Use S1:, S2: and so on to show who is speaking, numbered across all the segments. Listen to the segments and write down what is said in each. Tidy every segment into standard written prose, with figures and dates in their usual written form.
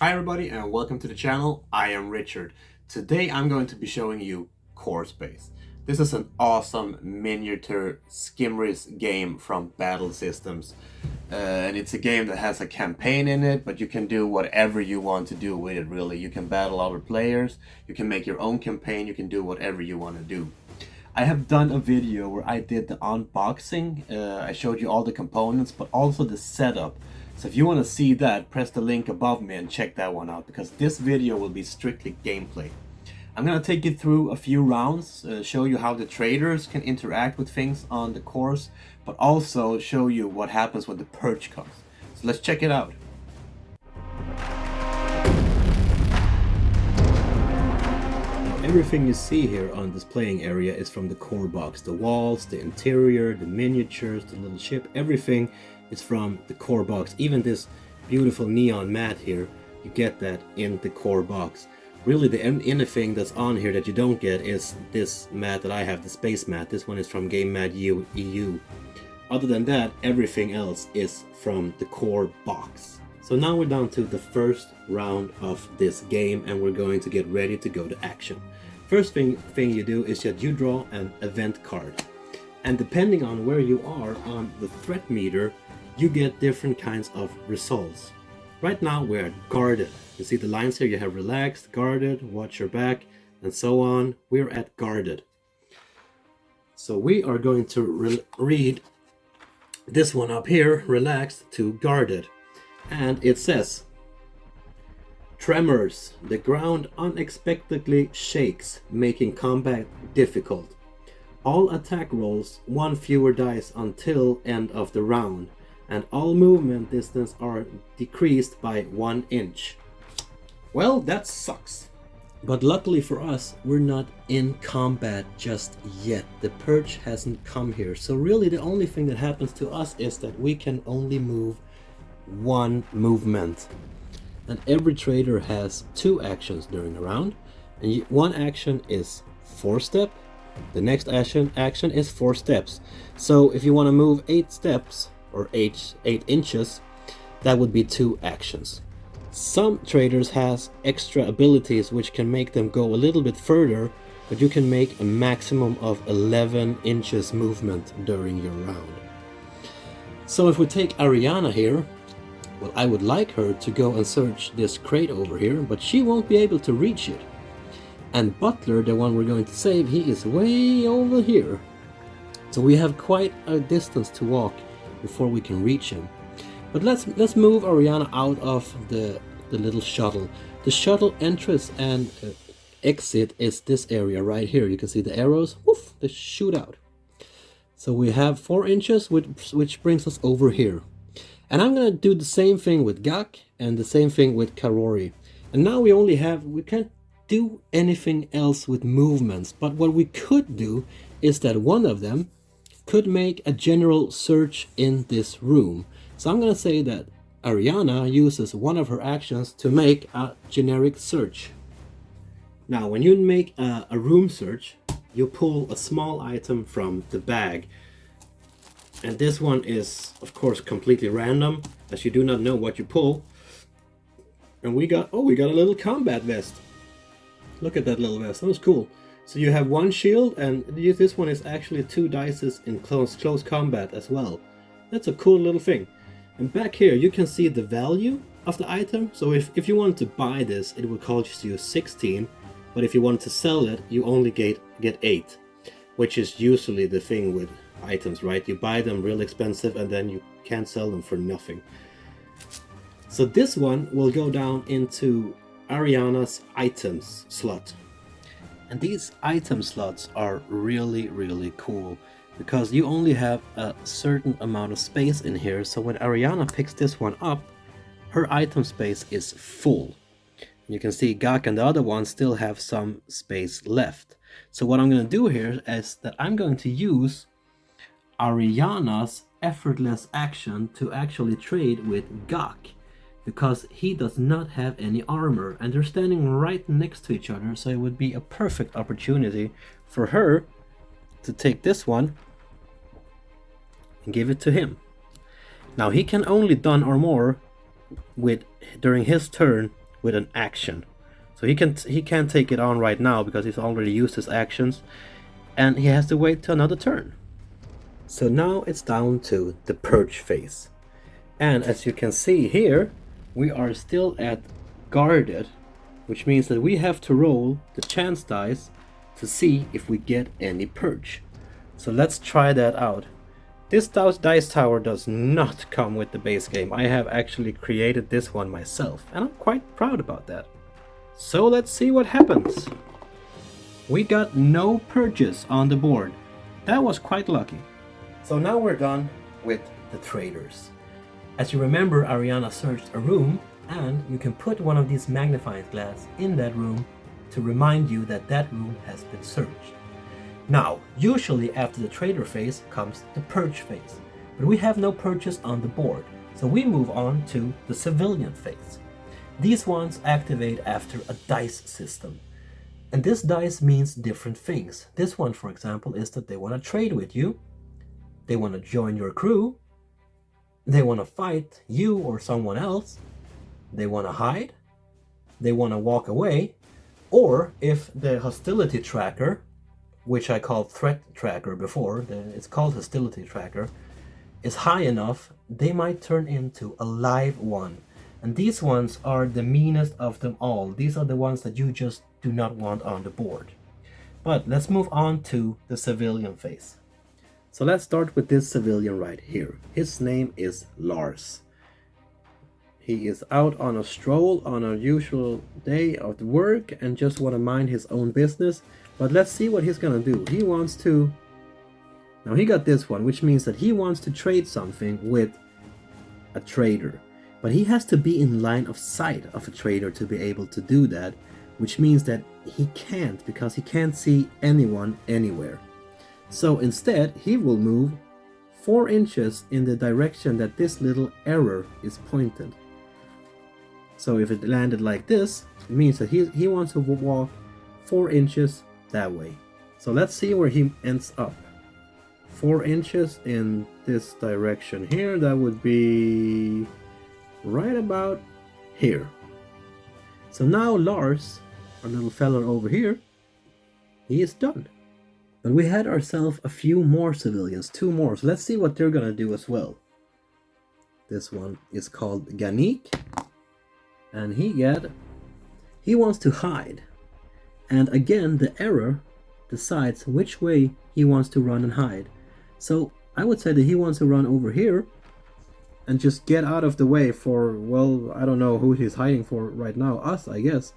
S1: Hi everybody and welcome to the channel. I am Richard. Today I'm going to be showing you Core Space. This is an awesome miniature skimmeris game from Battle Systems. And it's a game that has a campaign in it, but you can do whatever you want to do with it really. You can battle other players, you can make your own campaign, you can do whatever you want to do. I have done a video where I did the unboxing. I showed you all the components, but also the setup. So if you want to see that, press the link above me and check that one out, because this video will be strictly gameplay. I'm going to take you through a few rounds, show you how the traders can interact with things on the course, but also show you what happens when the purge comes. So let's check it out. Everything you see here on this playing area is from the core box. The walls, the interior, the miniatures, the little ship, everything is from the core box. Even this beautiful neon mat here, you get that in the core box. Really the only thing that's on here that you don't get is this mat that I have, the Spacemat. This one is from GameMat EU. Other than that, everything else is from the core box. So now we're down to the first round of this game and we're going to get ready to go to action. First thing you do is that you draw an event card. And depending on where you are on the threat meter, you get different kinds of results. Right now we're at guarded. You see the lines here, you have relaxed, guarded, watch your back, and so on. We're at guarded. So we are going to read this one up here, relaxed to guarded. And it says, tremors, the ground unexpectedly shakes, making combat difficult. All attack rolls, one fewer dice until end of the round, and all movement distance are decreased by 1 inch. Well, that sucks. But luckily for us, we're not in combat just yet. The purge hasn't come here. So really the only thing that happens to us is that we can only move one movement. And every trader has 2 actions during the round. And one action is 4 step. The next action is 4 steps. So if you want to move 8 steps, or 8 inches, that would be 2 actions. Some traders has extra abilities which can make them go a little bit further, but you can make a maximum of 11 inches movement during your round. So if we take Ariana here, well, I would like her to go and search this crate over here, but she won't be able to reach it. And Butler, the one we're going to save, he is way over here. So we have quite a distance to walk before we can reach him. But let's move Ariana out of the little shuttle. The shuttle entrance and exit is this area right here. You can see the arrows, woof, they shoot out. So we have 4 inches, which brings us over here. And I'm gonna do the same thing with Gak and the same thing with Karori. And now we can't do anything else with movements, but what we could do is that one of them could make a general search in this room. So I'm going to say that Ariana uses one of her actions to make a generic search. Now when you make a room search, you pull a small item from the bag. And this one is of course completely random, as you do not know what you pull. And we got a little combat vest. Look at that little vest, that was cool. So you have 1 shield, and this one is actually 2 dice in close combat as well. That's a cool little thing. And back here you can see the value of the item. So if you want to buy this, it would cost you 16, but if you want to sell it, you only get 8, which is usually the thing with items, right? You buy them real expensive and then you can't sell them for nothing. So this one will go down into Ariana's items slot. And these item slots are really, really cool because you only have a certain amount of space in here. So when Ariana picks this one up, her item space is full. You can see Gak and the other one still have some space left. So what I'm going to do here is that I'm going to use Ariana's effortless action to actually trade with Gak, because he does not have any armor and they're standing right next to each other, so it would be a perfect opportunity for her to take this one and give it to him. Now he can only done or more with during his turn with an action. So he can't take it on right now because he's already used his actions, and he has to wait till another turn. So now it's down to the purge phase. And as you can see here, we are still at guarded, which means that we have to roll the chance dice to see if we get any purge. So let's try that out. This dice tower does not come with the base game. I have actually created this one myself, and I'm quite proud about that. So let's see what happens. We got no purges on the board. That was quite lucky. So now we're done with the traders. As you remember, Ariana searched a room, and you can put one of these magnifying glass in that room to remind you that that room has been searched. Now, usually after the trader phase comes the purge phase, but we have no purges on the board, so we move on to the civilian phase. These ones activate after a dice system, and this dice means different things. This one, for example, is that they want to trade with you, they want to join your crew, they want to fight you or someone else, they want to hide, they want to walk away, or if the hostility tracker, which I called threat tracker before, it's called hostility tracker, is high enough, they might turn into a live one. And these ones are the meanest of them all. These are the ones that you just do not want on the board. But let's move on to the civilian phase. So let's start with this civilian right here. His name is Lars. He is out on a stroll on a usual day of work and just want to mind his own business. But let's see what he's gonna do. He wants to... Now he got this one, which means that he wants to trade something with a trader. But he has to be in line of sight of a trader to be able to do that, which means that he can't, because he can't see anyone anywhere. So instead, he will move 4 inches in the direction that this little arrow is pointed. So if it landed like this, it means that he wants to walk 4 inches that way. So let's see where he ends up. 4 inches in this direction here, that would be right about here. So now Lars, our little fella over here, he is done. But we had ourselves a few more civilians, 2 more, so let's see what they're gonna do as well. This one is called Ganik, and he wants to hide. And again, the error decides which way he wants to run and hide. So I would say that he wants to run over here and just get out of the way for, well, I don't know who he's hiding for right now. Us, I guess.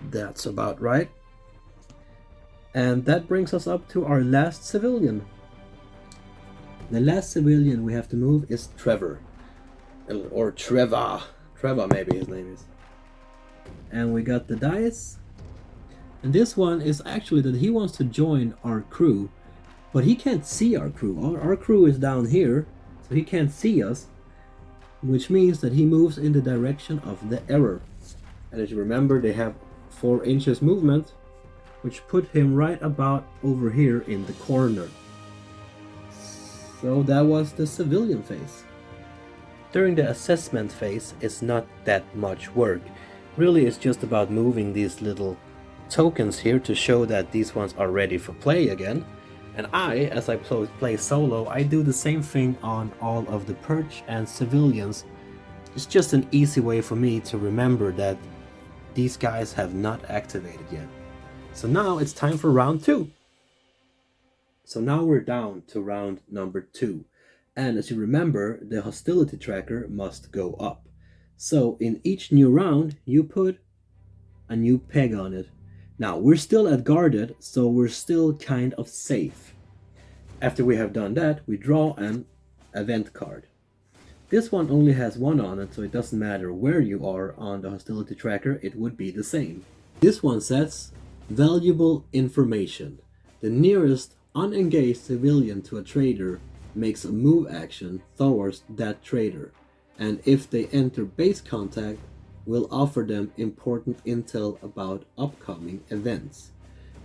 S1: That's about right. And that brings us up to our last civilian. The last civilian we have to move is Trevor. Or Trevor. Trevor, maybe his name is. And we got the dice. And this one is actually that he wants to join our crew, but he can't see our crew. Our crew is down here, so he can't see us, which means that he moves in the direction of the error. And as you remember, they have 4 inches movement, which put him right about over here in the corner. So that was the civilian phase. During the assessment phase, it's not that much work. Really, it's just about moving these little tokens here to show that these ones are ready for play again. And as I play solo, I do the same thing on all of the purge and civilians. It's just an easy way for me to remember that these guys have not activated yet. So now it's time for round 2. So now we're down to round number 2. And as you remember, the hostility tracker must go up. So in each new round, you put a new peg on it. Now we're still at guarded, so we're still kind of safe. After we have done that, we draw an event card. This one only has 1 on it, so it doesn't matter where you are on the hostility tracker, it would be the same. This one says valuable information. The nearest unengaged civilian to a trader makes a move action towards that trader, and if they enter base contact, will offer them important intel about upcoming events.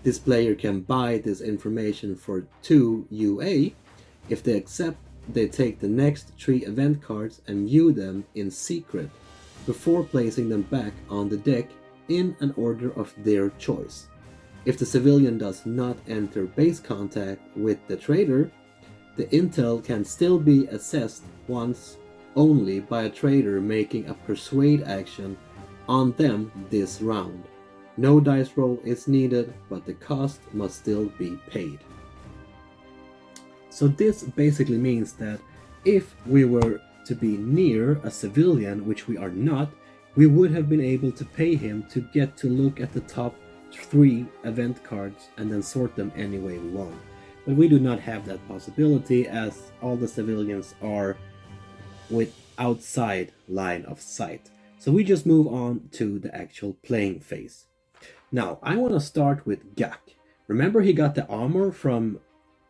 S1: This player can buy this information for 2 UA. If they accept, they take the next 3 event cards and view them in secret. before placing them back on the deck in an order of their choice. If the civilian does not enter base contact with the trader, the intel can still be assessed once only by a trader making a persuade action on them this round. No dice roll is needed, but the cost must still be paid. So this basically means that if we were to be near a civilian, which we are not, we would have been able to pay him to get to look at the top 3 event cards and then sort them any way we want. But we do not have that possibility, as all the civilians are with outside line of sight. So we just move on to the actual playing phase. Now I want to start with Gak. Remember, he got the armor from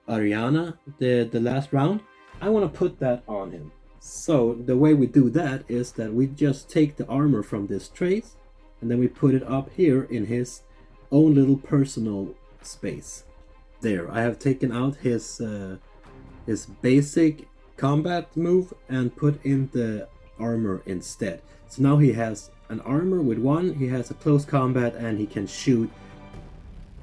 S1: Ariana the last round? I want to put that on him. So the way we do that is that we just take the armor from this trace and then we put it up here in his own little personal space. There, I have taken out his basic combat move and put in the armor instead. So now he has an armor with 1, he has a close combat, and he can shoot.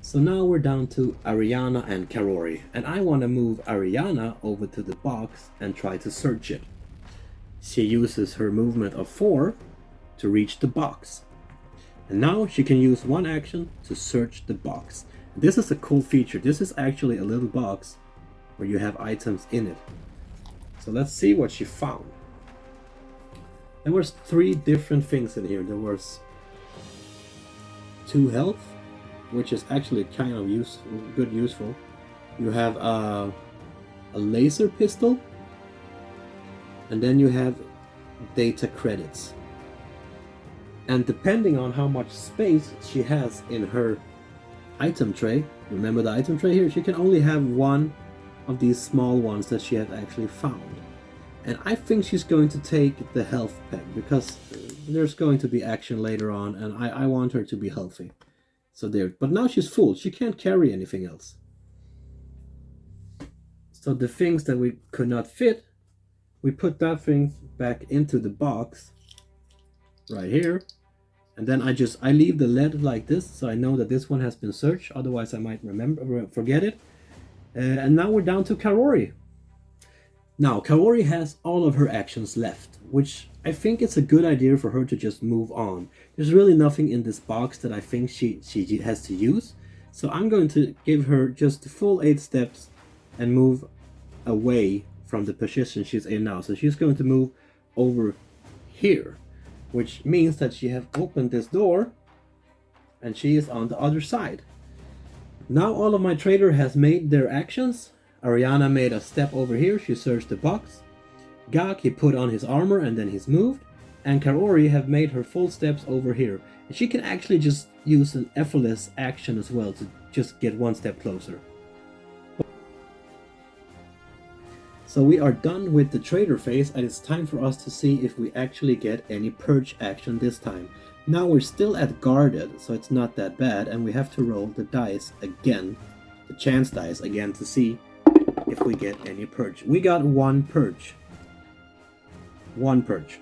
S1: So now we're down to Ariana and Karori, and I want to move Ariana over to the box and try to search it. She uses her movement of 4 to reach the box. And now she can use 1 action to search the box. This is a cool feature. This is actually a little box where you have items in it. So let's see what she found. There was 3 different things in here. There was 2 health, which is actually kind of useful. You have a laser pistol, and then you have data credits. And depending on how much space she has in her item tray, remember the item tray here, she can only have 1 of these small ones that she has actually found. And I think she's going to take the health pack, because there's going to be action later on, and I want her to be healthy. So there, but now she's full, she can't carry anything else. So the things that we could not fit, we put that thing back into the box right here. And then I leave the lead like this, so I know that this one has been searched, otherwise I might forget it. And now we're down to Karori. Now Karori has all of her actions left, which I think it's a good idea for her to just move on. There's really nothing in this box that I think she has to use, so I'm going to give her just the full 8 steps and move away from the position she's in now. So she's going to move over here, which means that she has opened this door and she is on the other side. Now all of my trader has made their actions. Ariana made a step over here, she searched the box. Gak, he put on his armor and then he's moved. And Karori have made her full steps over here. And she can actually just use an effortless action as well to just get 1 step closer. So we are done with the trader phase, and it's time for us to see if we actually get any purge action this time. Now we're still at guarded, so it's not that bad, and we have to roll the dice again, the chance dice again, to see if we get any purge. We got 1 purge. 1 purge.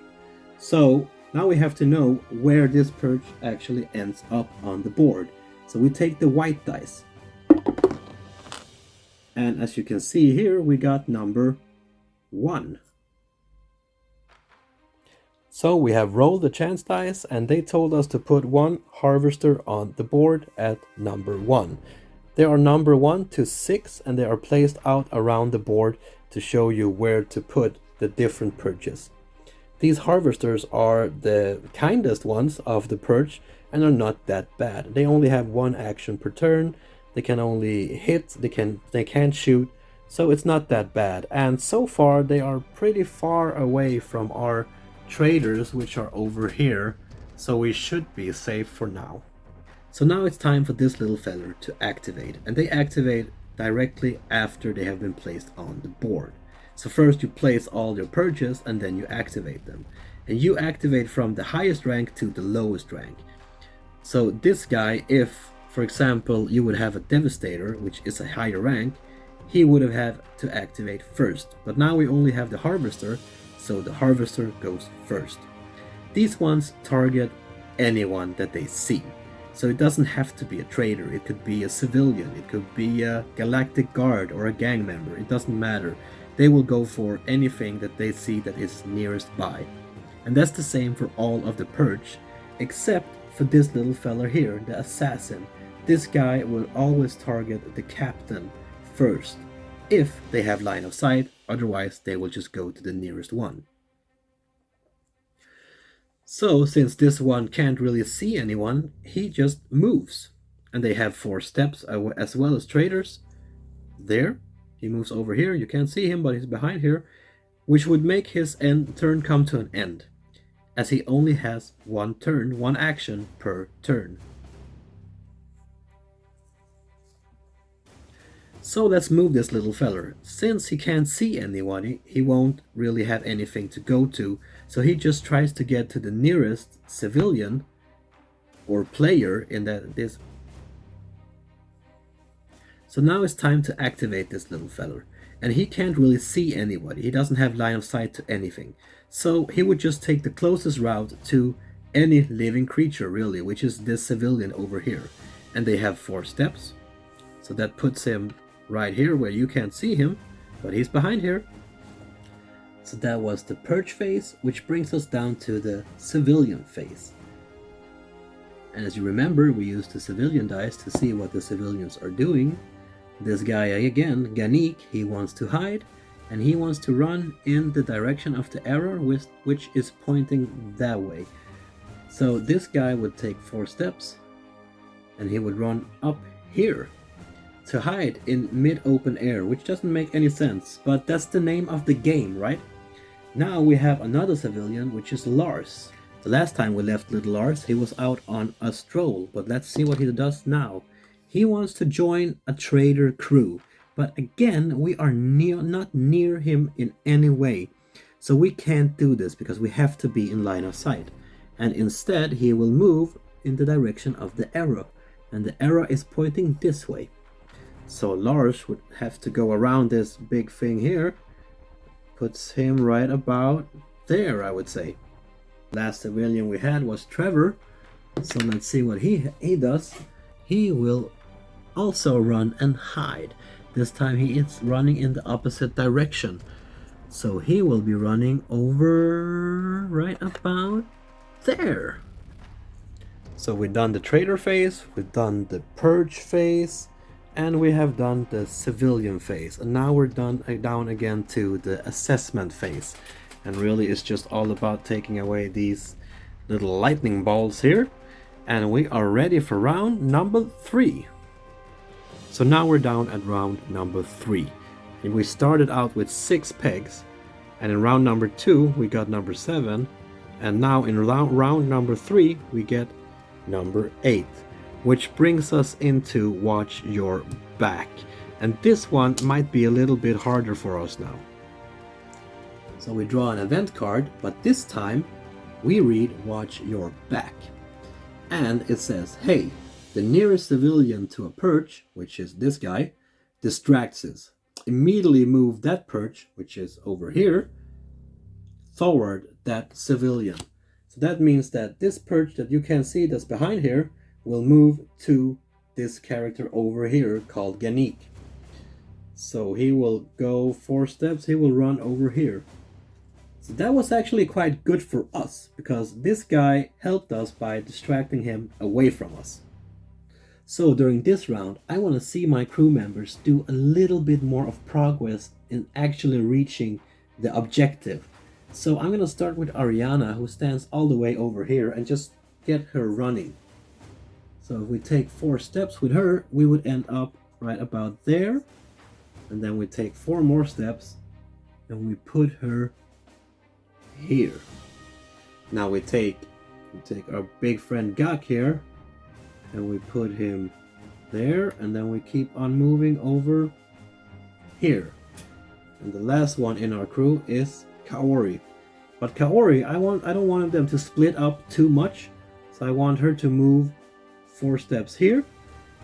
S1: So now we have to know where this purge actually ends up on the board. So we take the white dice. And as you can see here, we got number 1. So we have rolled the chance dice, and they told us to put 1 harvester on the board at number 1. They are number 1 to 6, and they are placed out around the board to show you where to put the different purges. These harvesters are the kindest ones of the purge and are not that bad. They only have 1 action per turn. They can only hit, they can't shoot, so it's not that bad. And so far they are pretty far away from our traders, which are over here, so we should be safe for now. So now it's time for this little feller to activate, and they activate directly after they have been placed on the board. So first you place all your purges and then you activate them. And you activate from the highest rank to the lowest rank. So this guy, if for example you would have a devastator, which is a higher rank, he would have had to activate first. But now we only have the harvester, so the harvester goes first. These ones target anyone that they see. So it doesn't have to be a traitor, it could be a civilian, it could be a galactic guard or a gang member, it doesn't matter. They will go for anything that they see that is nearest by. And that's the same for all of the purge, except for this little fella here, the assassin. This guy will always target the captain first, if they have line of sight, otherwise they will just go to the nearest one. So, since this one can't really see anyone, he just moves. And they have 4 steps as well as traitors. There, he moves over here, you can't see him, but he's behind here, which would make his turn come to an end, as he only has 1 turn, 1 action per turn. So let's move this little feller. Since he can't see anyone, he won't really have anything to go to, so he just tries to get to the nearest civilian or player in this. So now it's time to activate this little feller, and he can't really see anybody. He doesn't have line of sight to anything. So he would just take the closest route to any living creature really, which is this civilian over here. And they have 4 steps. So that puts him right here where you can't see him, but he's behind here. So that was the purge phase, which brings us down to the civilian phase. And as you remember, we used the civilian dice to see what the civilians are doing. This guy again, Ganik, he wants to hide, and he wants to run in the direction of the arrow, which is pointing that way. So this guy would take 4 steps, and he would run up here to hide in mid-open air, which doesn't make any sense, but that's the name of the game, right? Now we have another civilian, which is Lars. The last time we left little Lars, he was out on a stroll, but let's see what he does now. He wants to join a trader crew, but again, we are not near him in any way. So we can't do this because we have to be in line of sight. And instead, he will move in the direction of the arrow, and the arrow is pointing this way. So Lars would have to go around this big thing here. Puts him right about there, I would say. Last civilian we had was Trevor. So let's see what he does. He will also run and hide. This time he is running in the opposite direction. So he will be running over right about there. So we've done the traitor phase, we've done the purge phase, and we have done the civilian phase. And now we're down again to the assessment phase. And really it's just all about taking away these little lightning balls here. And we are ready for round number 3. So now we're down at round number 3. And we started out with 6 pegs. And in round number 2 we got number 7. And now in round number 3 we get number 8. Which brings us into Watch Your Back. And this one might be a little bit harder for us now. So we draw an event card, but this time we read Watch Your Back. And it says, hey, the nearest civilian to a purge, which is this guy, distracts us. Immediately move that purge, which is over here, toward that civilian. So that means that this purge that you can see that's behind here will move to this character over here called Ganik. So he will go 4 steps, he will run over here. So that was actually quite good for us, because this guy helped us by distracting him away from us. So during this round, I want to see my crew members do a little bit more of progress in actually reaching the objective. So I'm going to start with Ariana, who stands all the way over here, and just get her running. So if we take 4 steps with her, we would end up right about there. And then we take 4 more steps and we put her here. Now we take our big friend Gak here and we put him there, and then we keep on moving over here. And the last one in our crew is Kaori. But Kaori, I don't want them to split up too much. So I want her to move 4 steps here,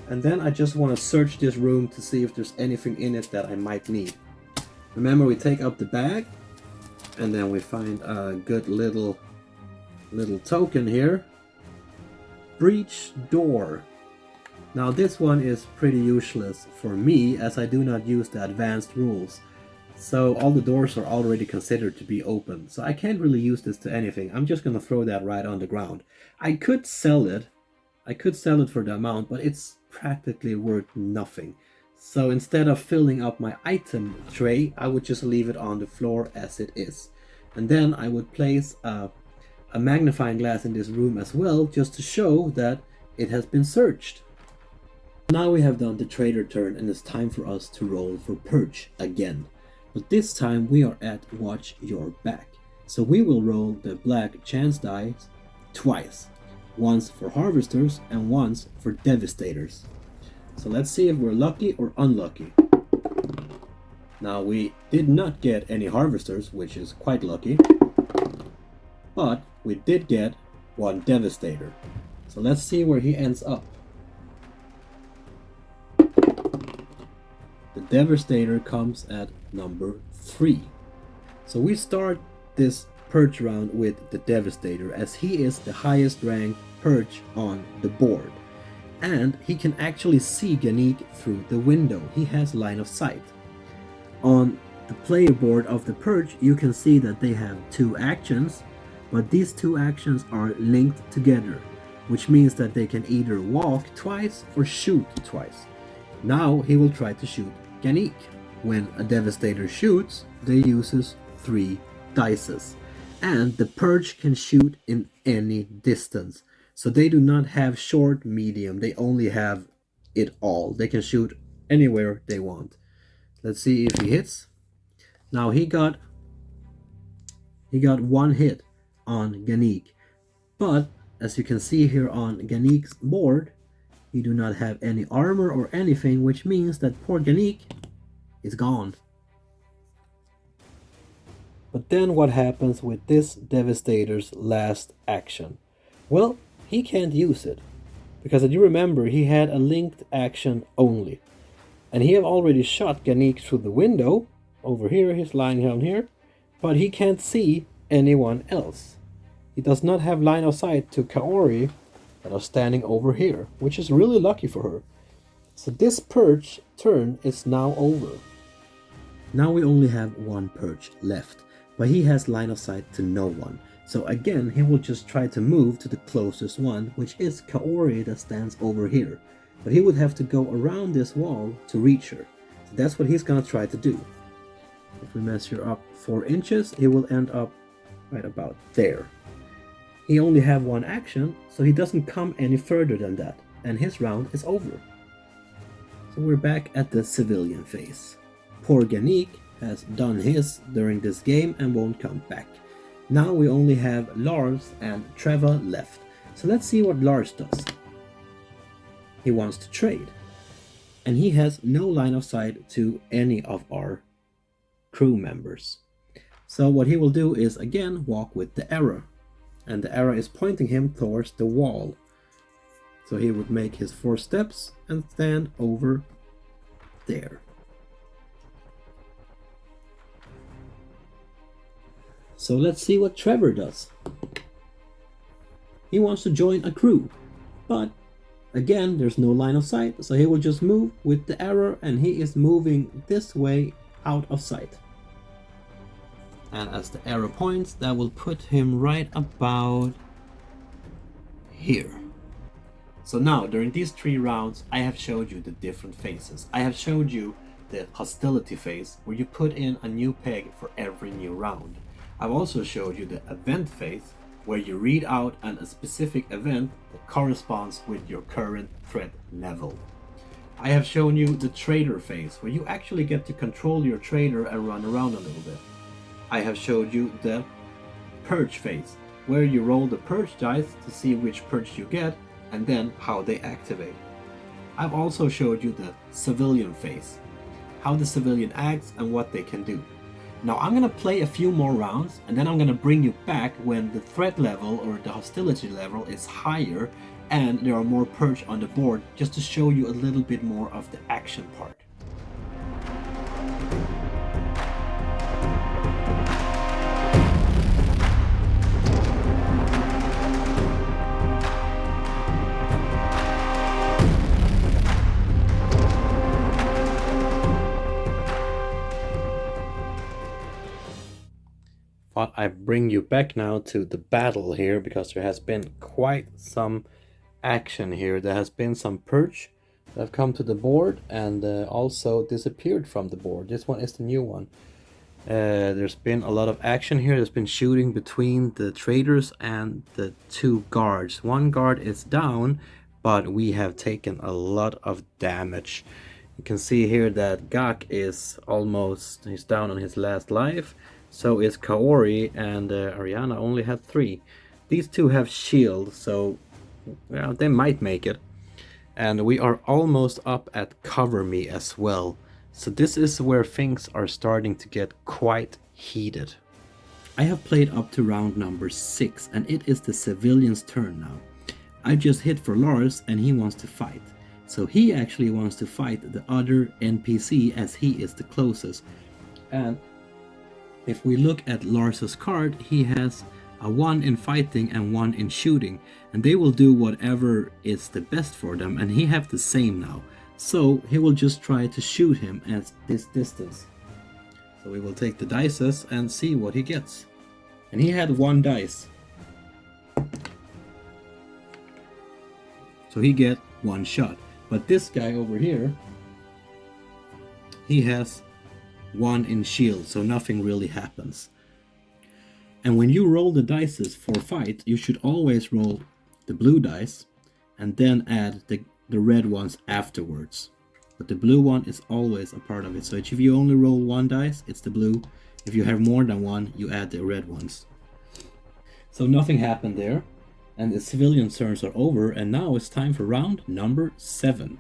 S1: and then I just want to search this room to see if there's anything in it that I might need. Remember, we take up the bag and then we find a good little little token here. Breach door. Now this one is pretty useless for me as I do not use the advanced rules. So all the doors are already considered to be open. So I can't really use this to anything. I'm just gonna throw that right on the ground. I could sell it. I could sell it for the amount, but it's practically worth nothing. So instead of filling up my item tray, I would just leave it on the floor as it is. And then I would place a magnifying glass in this room as well, just to show that it has been searched. Now we have done the trader turn and it's time for us to roll for purge again. But this time we are at watch your back. So we will roll the black chance dice twice. Once for harvesters and once for devastators. So let's see if we're lucky or unlucky. Now we did not get any harvesters, which is quite lucky. But we did get one devastator. So let's see where he ends up. The devastator comes at number 3. So we start this purge round with the devastator as he is the highest ranked purge on the board. And he can actually see Ganeek through the window. He has line of sight. On the player board of the purge, you can see that they have 2 actions, but these 2 actions are linked together, which means that they can either walk twice or shoot twice. Now he will try to shoot Ganeek. When a devastator shoots, they uses 3 dices, and the purge can shoot in any distance. So they do not have short, medium, they only have it all. They can shoot anywhere they want. Let's see if he hits. Now he got 1 hit on Ganeek. But as you can see here on Ganeek's board, he do not have any armor or anything, which means that poor Ganeek is gone. But then what happens with this devastator's last action? Well, he can't use it, because as you remember, he had a linked action only. And he have already shot Ganeek through the window. Over here, he's lying down here. But he can't see anyone else. He does not have line of sight to Kaori that are standing over here, which is really lucky for her. So this purge turn is now over. Now we only have 1 purge left, but he has line of sight to no one. So again, he will just try to move to the closest one, which is Kaori that stands over here. But he would have to go around this wall to reach her. So that's what he's gonna try to do. If we measure up 4 inches, he will end up right about there. He only have 1 action, so he doesn't come any further than that. And his round is over. So we're back at the civilian phase. Poor Ganeek has done his during this game and won't come back. Now we only have Lars and Trevor left. So let's see what Lars does. He wants to trade. And he has no line of sight to any of our crew members. So what he will do is again walk with the arrow. And the arrow is pointing him towards the wall. So he would make his 4 steps and stand over there. So let's see what Trevor does. He wants to join a crew, but again, there's no line of sight, so he will just move with the arrow, and he is moving this way out of sight. And as the arrow points, that will put him right about here. So now, during these 3 rounds, I have showed you the different phases. I have showed you the hostility phase, where you put in a new peg for every new round. I've also showed you the event phase, where you read out a specific event that corresponds with your current threat level. I have shown you the trader phase, where you actually get to control your trader and run around a little bit. I have showed you the purge phase, where you roll the purge dice to see which purge you get and then how they activate. I've also showed you the civilian phase, how the civilian acts and what they can do. Now I'm gonna play a few more rounds, and then I'm gonna bring you back when the threat level or the hostility level is higher and there are more purge on the board, just to show you a little bit more of the action part. But I bring you back now to the battle here, because there has been quite some action here. There has been some purge that have come to the board and also disappeared from the board. This one is the new one. There's been a lot of action here. There's been shooting between the traders and the two guards. One guard is down, but we have taken a lot of damage. You can see here that Gak is almost, he's down on his last life. So is Kaori, and Ariana only had 3. These two have shield, so well, they might make it. And we are almost up at cover me as well. So this is where things are starting to get quite heated. I have played up to round number 6, and it is the civilian's turn now. I just hit for Lars and he wants to fight. So he actually wants to fight the other NPC as he is the closest. And if we look at Lars's card, he has a 1 in fighting and 1 in shooting. And they will do whatever is the best for them, and he have the same now. So he will just try to shoot him at this distance. So we will take the dices and see what he gets. And he had 1 dice. So he get 1 shot. But this guy over here, he has 1 in shield, so nothing really happens. And when you roll the dices for fight, you should always roll the blue dice and then add the red ones afterwards. But the blue one is always a part of it. So if you only roll 1 dice, it's the blue. If you have more than 1, you add the red ones. So nothing happened there. And the civilian turns are over, and now it's time for round number 7.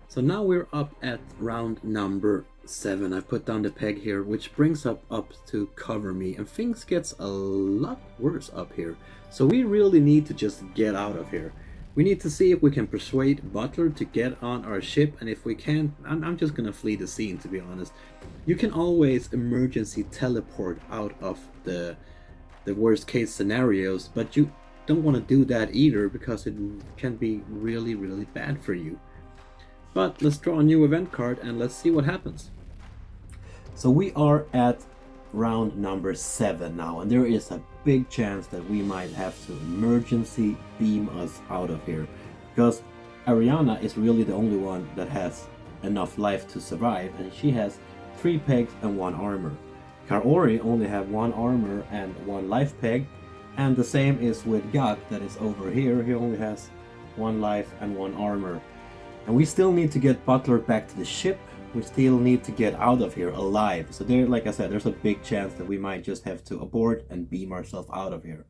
S1: So now we're up at round number 7. I put down the peg here, which brings up to cover me, and things gets a lot worse up here. So we really need to just get out of here. We need to see if we can persuade Butler to get on our ship, and if we can't, I'm just gonna flee the scene, to be honest. You can always emergency teleport out of the worst case scenarios, but you don't want to do that either, because it can be really, really bad for you. But let's draw a new event card and let's see what happens. So we are at round number 7 now, and there is a big chance that we might have to emergency beam us out of here, because Ariana is really the only one that has enough life to survive, and she has 3 pegs and 1 armor. Kaori only have 1 armor and 1 life peg, and the same is with Gak that is over here. He only has 1 life and 1 armor. And we still need to get Butler back to the ship. We still need to get out of here alive. So there, like I said, there's a big chance that we might just have to abort and beam ourselves out of here.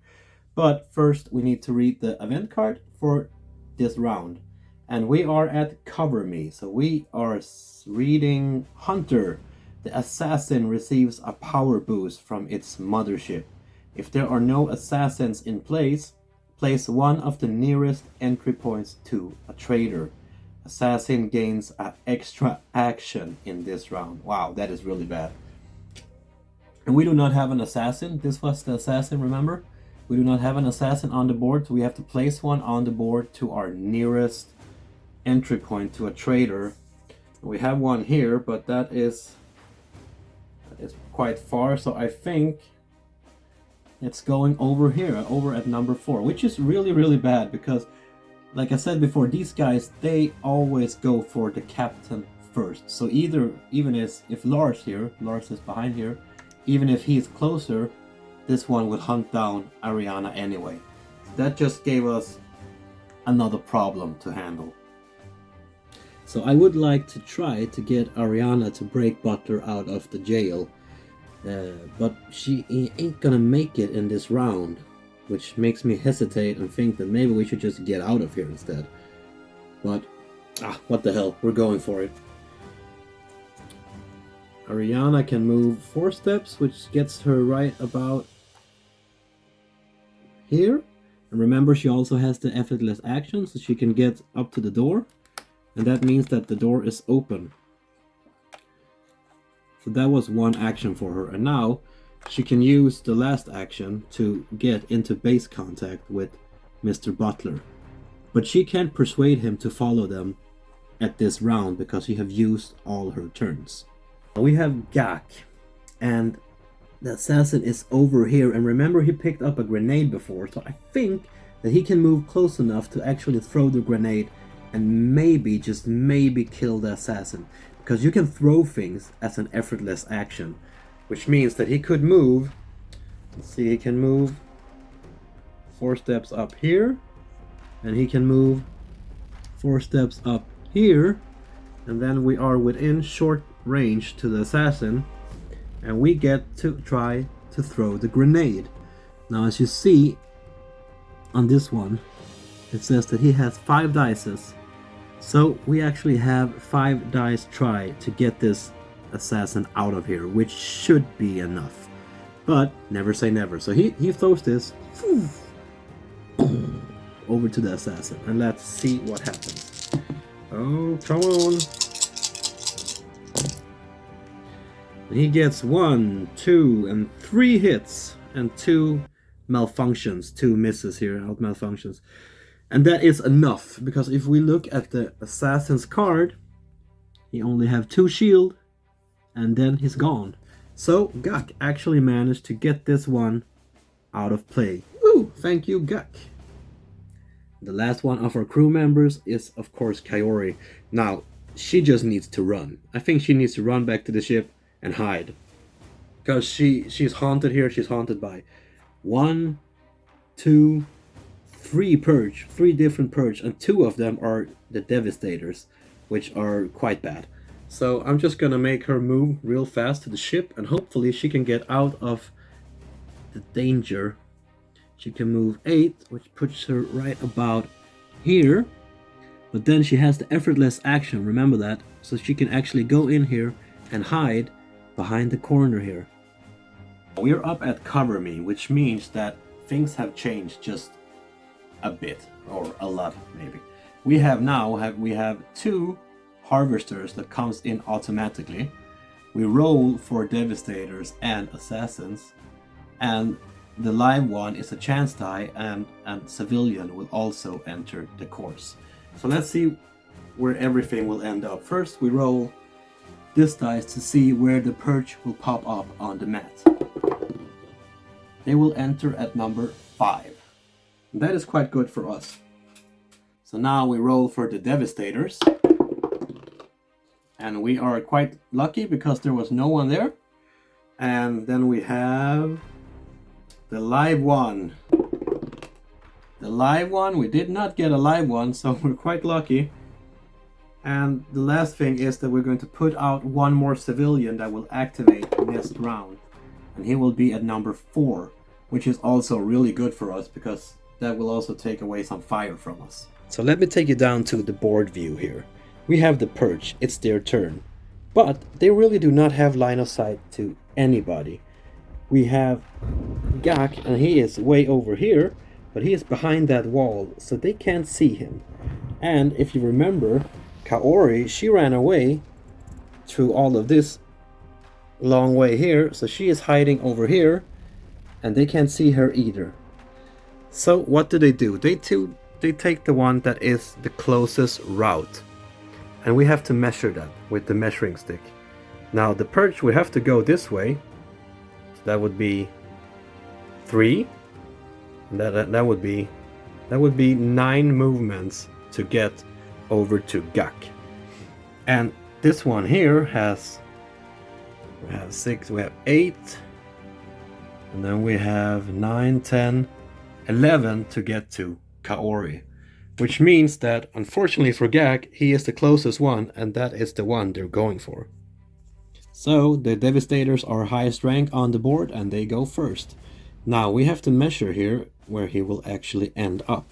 S1: But first we need to read the event card for this round. And we are at Cover Me. So we are reading Hunter. The assassin receives a power boost from its mothership. If there are no assassins in place, place 1 of the nearest entry points to a trader. Assassin gains an extra action in this round. Wow, that is really bad. And we do not have an assassin. This was the assassin, remember? We do not have an assassin on the board, so we have to place 1 on the board to our nearest entry point to a trader. We have 1 here, but that is quite far, so I think it's going over here, over at number 4, which is really, really bad, because like I said before, these guys, they always go for the captain first. So even if Lars is behind here, even if he's closer, this one would hunt down Ariana anyway. That just gave us another problem to handle. So I would like to try to get Ariana to break Butler out of the jail. But she ain't gonna make it in this round, which makes me hesitate and think that maybe we should just get out of here instead. But, what the hell, we're going for it. Ariana can move 4 steps, which gets her right about here. And remember, she also has the effortless action, so she can get up to the door. And that means that the door is open. So that was 1 action for her, and now she can use the last action to get into base contact with Mr. Butler. But she can't persuade him to follow them at this round because she have used all her turns. We have Gak, and the assassin is over here, and remember he picked up a grenade before, so I think that he can move close enough to actually throw the grenade and maybe, just maybe, kill the assassin. Because you can throw things as an effortless action, which means that he could move, let's see, he can move 4 steps up here, and he can move 4 steps up here, and then we are within short range to the assassin, and we get to try to throw the grenade. Now, as you see on this one, it says that he has 5 dices, so we actually have 5 dice try to get this assassin out of here, which should be enough, but never say never. So he throws this over to the assassin, and let's see what happens. Oh, come on. He gets 1, 2, and 3 hits and 2 malfunctions, 2 misses here, out malfunctions. And that is enough, because if we look at the assassin's card, he only have 2 shield, and then he's gone. So Gak actually managed to get this one out of play. Woo! Thank you, Gak. The last one of our crew members is, of course, Kaori. Now, she just needs to run. I think she needs to run back to the ship and hide. Because she's haunted here. She's haunted by 1, 2, 3 purge. 3 different purge. And 2 of them are the Devastators, which are quite bad. So I'm just gonna make her move real fast to the ship, and hopefully she can get out of the danger. She can move 8, which puts her right about here. But then she has the effortless action, remember that. So she can actually go in here and hide behind the corner here. We're up at cover me, which means that things have changed just a bit, or a lot maybe. We have 2 harvesters that comes in automatically. We roll for Devastators and Assassins, and the live one is a chance die, and Civilian will also enter the course. So let's see where everything will end up. First we roll this dice to see where the purge will pop up on the mat. They will enter at number 5. And that is quite good for us. So now we roll for the Devastators. And we are quite lucky because there was no one there. And then we have the live one. The live one, we did not get a live one, so we're quite lucky. And the last thing is that we're going to put out 1 more civilian that will activate next round. And he will be at number 4, which is also really good for us because that will also take away some fire from us. So let me take you down to the board view here. We have the purge, it's their turn. But they really do not have line of sight to anybody. We have Gak, and he is way over here, but he is behind that wall, so they can't see him. And if you remember, Kaori, she ran away through all of this long way here, so she is hiding over here, and they can't see her either. So what do? They take the one that is the closest route, and we have to measure that with the measuring stick. Now the purge, we have to go this way, so that would be 3, and that would be 9 movements to get over to Gak. And this one here we have 6, we have 8, and then we have 9, 10, 11 to get to Kaori, which means that unfortunately for Gak, he is the closest one, and that is the one they're going for. So the Devastators are highest rank on the board, and they go first. Now we have to measure here where he will actually end up.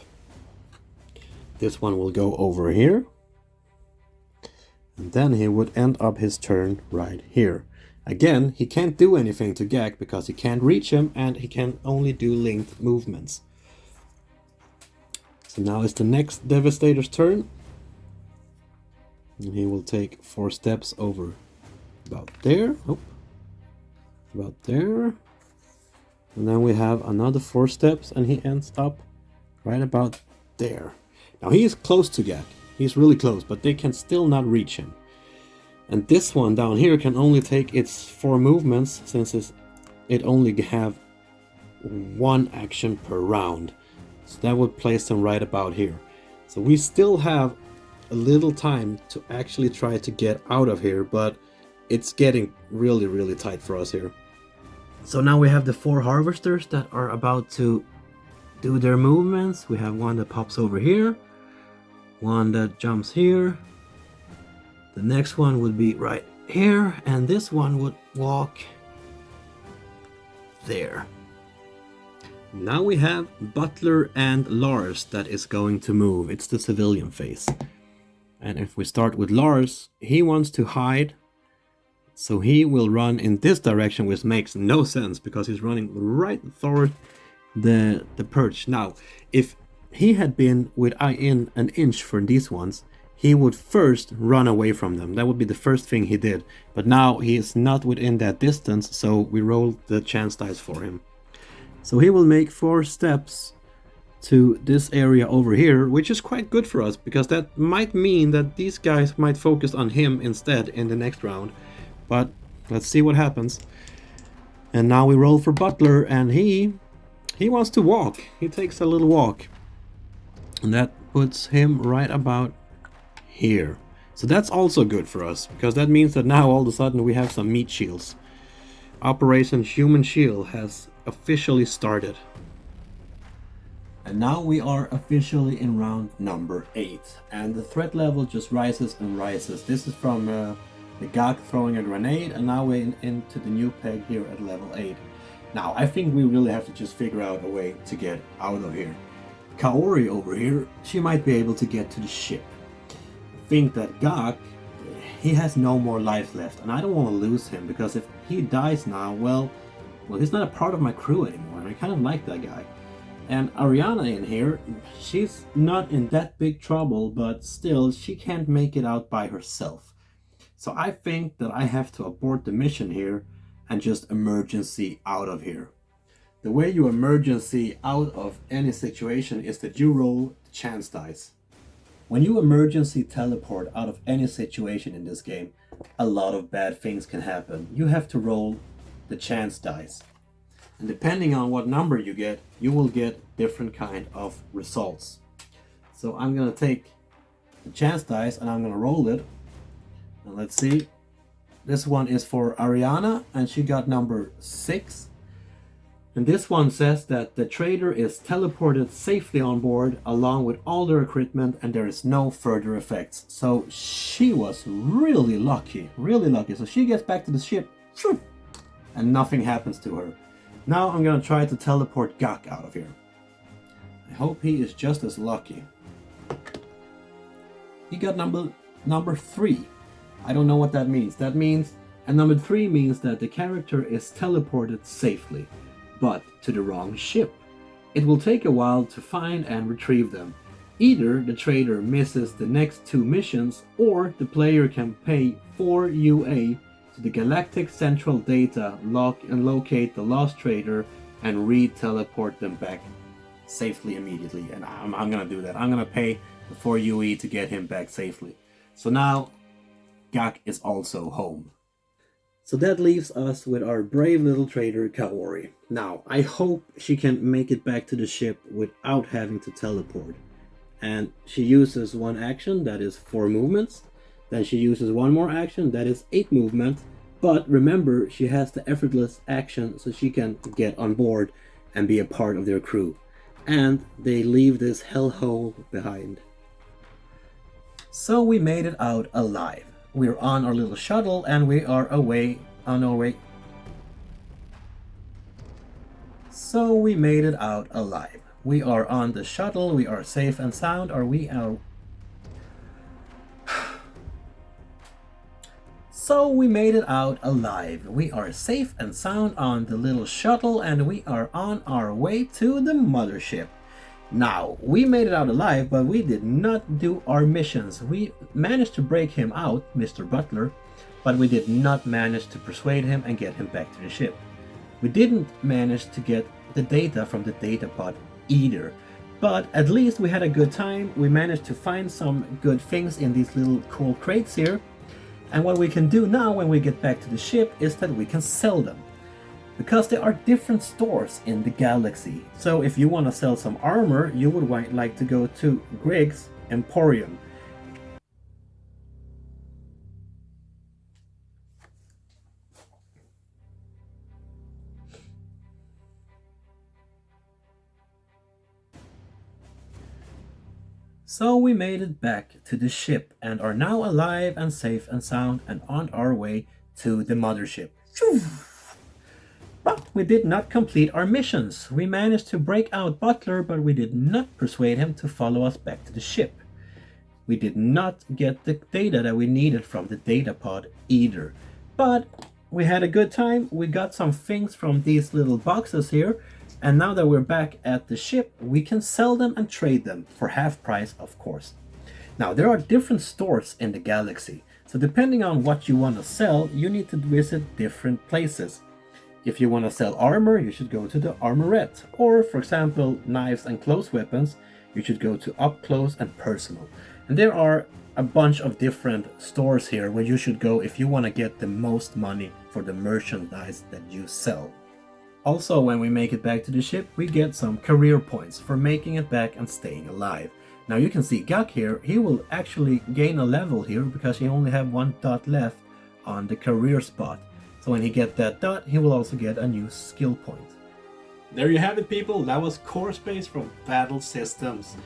S1: This one will go over here, and then he would end up his turn right here. Again, he can't do anything to Gak because he can't reach him, and he can only do linked movements. So now it's the next Devastator's turn, and he will take 4 steps over about there, about there, and then we have another 4 steps, and he ends up right about there. Now he is close to Gak, he's really close, but they can still not reach him. And this one down here can only take its 4 movements, since it's it only have one action per round. So that would place them right about here. So we still have a little time to actually try to get out of here, but it's getting really tight for us here. So now we have the 4 harvesters that are about to do their movements. We have one that pops over here, one that jumps here, the next one would be right here, and this one would walk there. Now we have Butler and Lars that is going to move. It's the civilian phase. And if we start with Lars, he wants to hide. So he will run in this direction, which makes no sense because he's running right toward the purge. Now, if he had been within an inch for these ones, he would first run away from them. That would be the first thing he did. But now he is not within that distance, so we roll the chance dice for him. So he will make 4 steps to this area over here, which is quite good for us, because that might mean that these guys might focus on him instead in the next round. But let's see what happens. And now we roll for Butler, and he wants to walk. He takes a little walk. And that puts him right about here. So that's also good for us, because that means that now all of a sudden we have some meat shields. Operation Human Shield has officially started. And now we are officially in round number 8. And the threat level just rises and rises. This is from the Gak throwing a grenade, and now we're into the new peg here at level 8. Now I think we really have to just figure out a way to get out of here. Kaori over here, she might be able to get to the ship. I think that Gak, he has no more life left, and I don't want to lose him, because if he dies now, well, he's not a part of my crew anymore, and I kind of like that guy. And Ariana in here, she's not in that big trouble, but still, she can't make it out by herself. So I think that I have to abort the mission here and just emergency out of here. The way you emergency out of any situation is that you roll the chance dice. When you emergency teleport out of any situation in this game, a lot of bad things can happen. You have to roll the chance dice. And depending on what number you get, you will get different kind of results. So I'm gonna take the chance dice and I'm gonna roll it. And let's see. This one is for Ariana, and she got number 6. And this one says that the trader is teleported safely on board along with all their equipment, and there is no further effects. So she was really lucky, really lucky. So she gets back to the ship and nothing happens to her. Now I'm gonna try to teleport Gak out of here. I hope he is just as lucky. He got number 3. I don't know what that means. That means, and number 3 means that the character is teleported safely, but to the wrong ship. It will take a while to find and retrieve them. Either the trader misses the next 2 missions, or the player can pay 4 UA to the galactic central data and locate the lost trader and re-teleport them back safely immediately. And I'm gonna do that. I'm gonna pay the 4 UE to get him back safely. So now Gak is also home. So that leaves us with our brave little trader Kaori. Now, I hope she can make it back to the ship without having to teleport. And she uses 1 action, that is 4 movements. Then she uses 1 more action, that is 8 movement. But remember, she has the effortless action, so she can get on board and be a part of their crew. And they leave this hellhole behind. So we made it out alive. We're on our little shuttle and we are away on our way. So we made it out alive. We are on the shuttle, we are safe and sound, or we are... So we made it out alive. We are safe and sound on the little shuttle, and we are on our way to the mothership. Now, we made it out alive, but we did not do our missions. We managed to break him out, Mr. Butler, but we did not manage to persuade him and get him back to the ship. We didn't manage to get the data from the data pod either, but at least we had a good time. We managed to find some good things in these little cool crates here, and what we can do now when we get back to the ship is that we can sell them. because there are different stores in the galaxy. So if you want to sell some armor, you would like to go to Grig's Emporium. So we made it back to the ship and are now alive and safe and sound and on our way to the mothership. But we did not complete our missions. We managed to break out Butler, but we did not persuade him to follow us back to the ship. We did not get the data that we needed from the data pod either. But we had a good time. We got some things from these little boxes here. And now that we're back at the ship, we can sell them and trade them for half price, of course. Now, there are different stores in the galaxy. So depending on what you want to sell, you need to visit different places. If you want to sell armor, you should go to the Armorette. Or, for example, knives and close weapons, you should go to Up Close and Personal. And there are a bunch of different stores here where you should go if you want to get the most money for the merchandise that you sell. Also, when we make it back to the ship, we get some career points for making it back and staying alive. Now you can see Gak here, he will actually gain a level here because he only have 1 dot left on the career spot. So when he gets that dot, he will also get a new skill point. There you have it, people. That was Core Space from Battle Systems.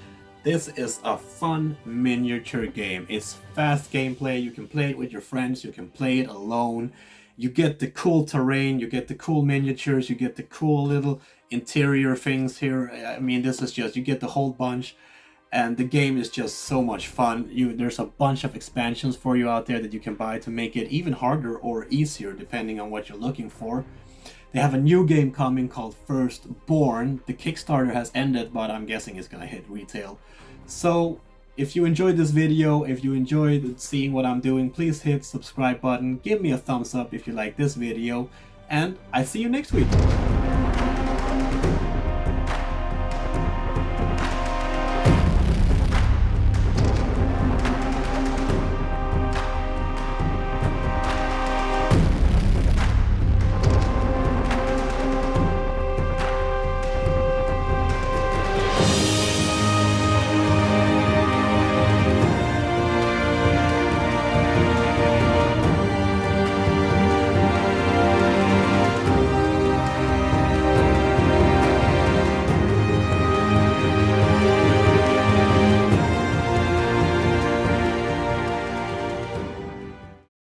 S1: This is a fun miniature game. It's fast gameplay. You can play it with your friends. You can play it alone. You get the cool terrain, you get the cool miniatures, you get the cool little interior things here. I mean, this is just, you get the whole bunch. And the game is just so much fun. There's a bunch of expansions for you out there that you can buy to make it even harder or easier, depending on what you're looking for. They have a new game coming called Firstborn. The Kickstarter has ended, but I'm guessing it's gonna hit retail. So, if you enjoyed this video, if you enjoyed seeing what I'm doing, please hit subscribe button, give me a thumbs up if you like this video, and I see you next week.